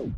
Hello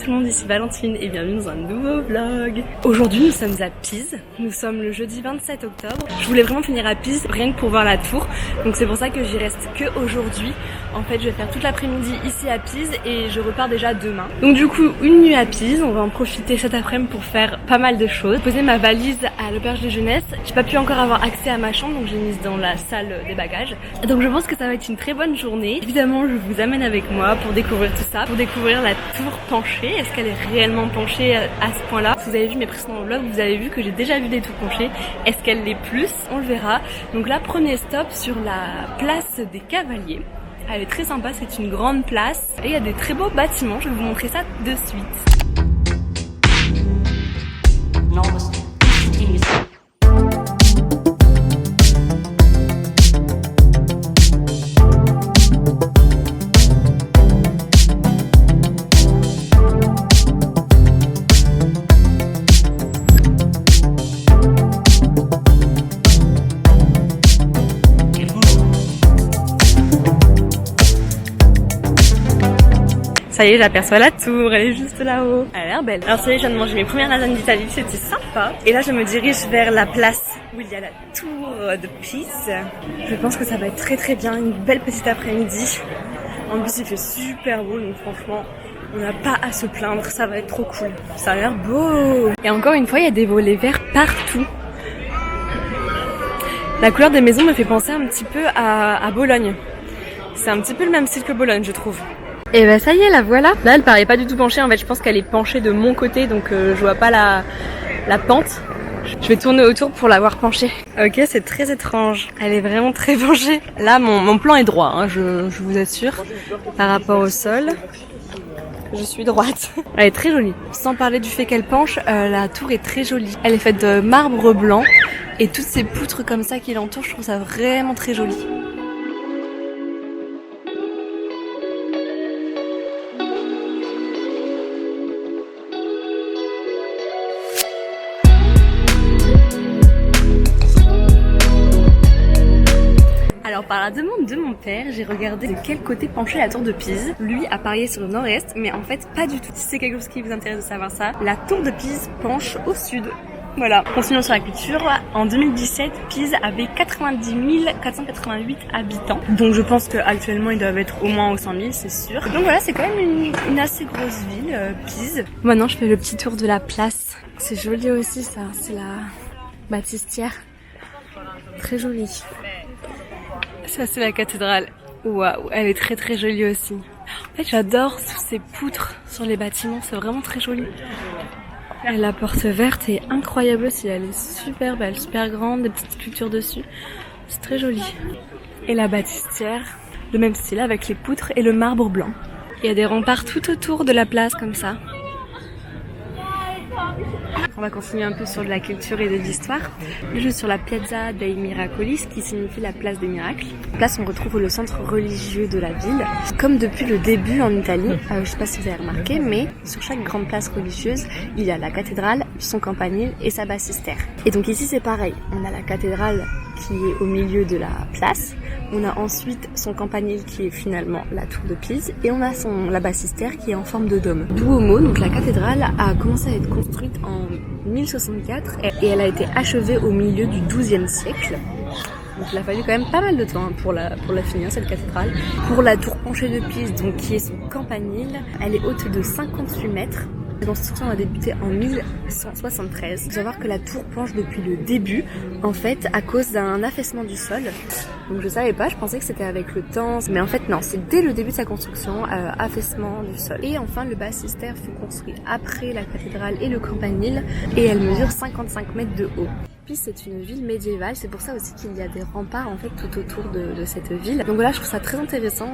tout le monde, ici Valentine et bienvenue dans un nouveau vlog. Aujourd'hui nous sommes à Pise, nous sommes le jeudi 27 octobre. Je voulais vraiment finir à Pise rien que pour voir la tour, donc c'est pour ça que j'y reste que aujourd'hui. En fait je vais faire toute l'après-midi ici à Pise et je repars déjà demain. Donc du coup une nuit à Pise, on va en profiter cet après-midi pour faire pas mal de choses. Poser ma valise à l'auberge de jeunesse, j'ai pas pu encore avoir accès à ma chambre donc j'ai mise dans la salle des bagages. Donc je pense que ça va être une très bonne journée. Évidemment je vous amène avec moi pour découvrir tout ça, pour découvrir la tour penchée. Est-ce qu'elle est réellement penchée à ce point là? Si vous avez vu mes précédents vlogs, vous avez vu que j'ai déjà vu des tours penchées. Est-ce qu'elle l'est plus? On le verra. Donc là, premier stop sur la place des Cavaliers. Elle est très sympa, c'est une grande place et il y a des très beaux bâtiments. Je vais vous montrer ça de suite. Ça y est, j'aperçois la tour, elle est juste là-haut. Elle a l'air belle. Alors ça y est, je viens de manger mes premières lasagnes d'Italie, c'était sympa. Et là, je me dirige vers la place où il y a la tour de Pise. Je pense que ça va être très très bien, une belle petite après-midi. En plus, il fait super beau, donc franchement, on n'a pas à se plaindre, ça va être trop cool. Ça a l'air beau. Et encore une fois, il y a des volets verts partout. La couleur des maisons me fait penser un petit peu à Bologne. C'est un petit peu le même style que Bologne, je trouve. Et bah ça y est, la voilà. Là elle paraît pas du tout penchée, en fait je pense qu'elle est penchée de mon côté, donc je vois pas la pente. Je vais tourner autour pour la voir penchée. Ok, c'est très étrange, elle est vraiment très penchée. Là mon plan est droit, hein, je vous assure, par rapport au sol. Je suis droite. Elle est très jolie. Sans parler du fait qu'elle penche, la tour est très jolie. Elle est faite de marbre blanc et toutes ces poutres comme ça qui l'entourent, je trouve ça vraiment très joli. Alors par la demande de mon père, j'ai regardé de quel côté penchait la tour de Pise. Lui a parié sur le nord-est, mais en fait pas du tout. Si c'est quelque chose qui vous intéresse de savoir ça, la tour de Pise penche au sud. Voilà, continuons sur la culture. En 2017, Pise avait 90 488 habitants. Donc je pense qu'actuellement ils doivent être au moins aux 100 000, c'est sûr. Donc voilà, c'est quand même une assez grosse ville, Pise. Maintenant je fais le petit tour de la place. C'est joli aussi ça, c'est la Baptistière. Très jolie. Ça c'est la cathédrale. Waouh, elle est très très jolie aussi. En fait j'adore tous ces poutres sur les bâtiments, c'est vraiment très joli. Et la porte verte est incroyable aussi, elle est super belle, super grande, des petites sculptures dessus. C'est très joli. Et la baptistière, le même style avec les poutres et le marbre blanc. Il y a des remparts tout autour de la place comme ça. On va continuer un peu sur de la culture et de l'histoire. Je suis sur la Piazza dei Miracoli, qui signifie la place des miracles. Place où on retrouve le centre religieux de la ville. Comme depuis le début en Italie, je ne sais pas si vous avez remarqué, mais sur chaque grande place religieuse, il y a la cathédrale, son campanile et sa baptistère. Et donc ici c'est pareil, on a la cathédrale qui est au milieu de la place. On a ensuite son campanile qui est finalement la tour de Pise et on a la baptistère qui est en forme de dôme. Duomo, donc la cathédrale a commencé à être construite en 1064 et elle a été achevée au milieu du XIIe siècle. Donc il a fallu quand même pas mal de temps pour la finir cette cathédrale. Pour la tour penchée de Pise, donc qui est son campanile, elle est haute de 58 mètres. La construction a débuté en 1173. Il faut savoir que la tour penche depuis le début, en fait, à cause d'un affaissement du sol. Donc je savais pas, je pensais que c'était avec le temps, mais en fait non, c'est dès le début de sa construction, affaissement du sol. Et enfin, le baptistère fut construit après la cathédrale et le campanile, et elle mesure 55 mètres de haut. Pise, c'est une ville médiévale, c'est pour ça aussi qu'il y a des remparts en fait tout autour de cette ville. Donc voilà, je trouve ça très intéressant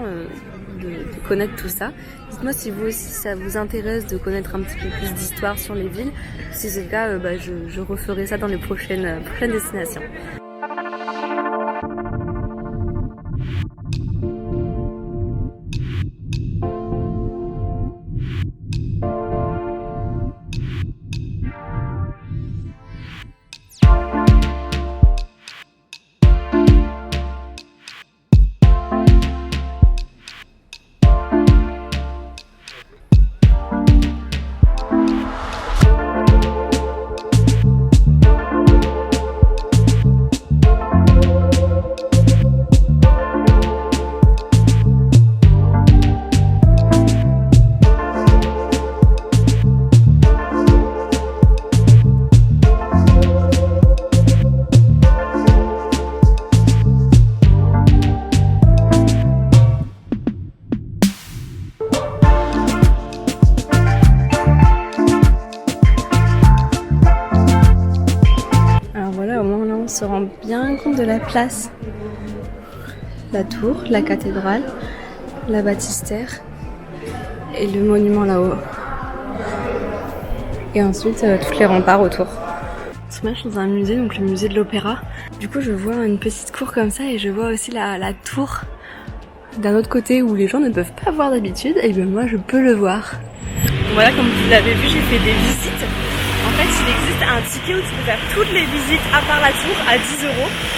de connaître tout ça. Dites-moi si vous aussi ça vous intéresse de connaître un petit peu plus d'histoire sur les villes. Si c'est le cas, je referai ça dans les prochaines destinations. bien compte de la place. La tour, la cathédrale, la baptistère et le monument là-haut. Et ensuite toutes les remparts autour. On se met dans un musée, donc le musée de l'opéra. Du coup je vois une petite cour comme ça et je vois aussi la tour d'un autre côté où les gens ne peuvent pas voir d'habitude. Et bien moi je peux le voir. Voilà, comme vous l'avez vu, j'ai fait des visites. En fait il existe un ticket où tu peux faire toutes les visites à part la tour à 10 €.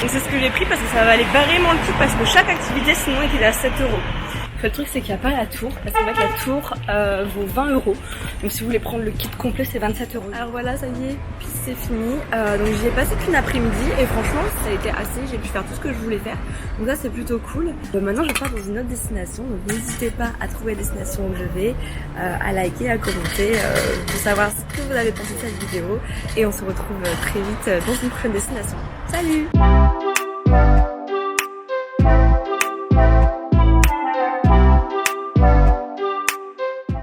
Donc c'est ce que j'ai pris parce que ça valait vraiment le coup parce que chaque activité sinon était à 7 €. Le truc c'est qu'il n'y a pas la tour, parce qu'en fait la tour vaut 20 €. Donc si vous voulez prendre le kit complet c'est 27 €. Alors voilà, ça y est, puis c'est fini. Donc j'y ai passé qu'une après-midi et franchement ça a été assez, j'ai pu faire tout ce que je voulais faire. Donc ça c'est plutôt cool. Maintenant je pars dans une autre destination, donc n'hésitez pas à trouver la destination où je vais, à liker, à commenter pour savoir ce que vous avez pensé de cette vidéo. Et on se retrouve très vite dans une prochaine destination. Salut!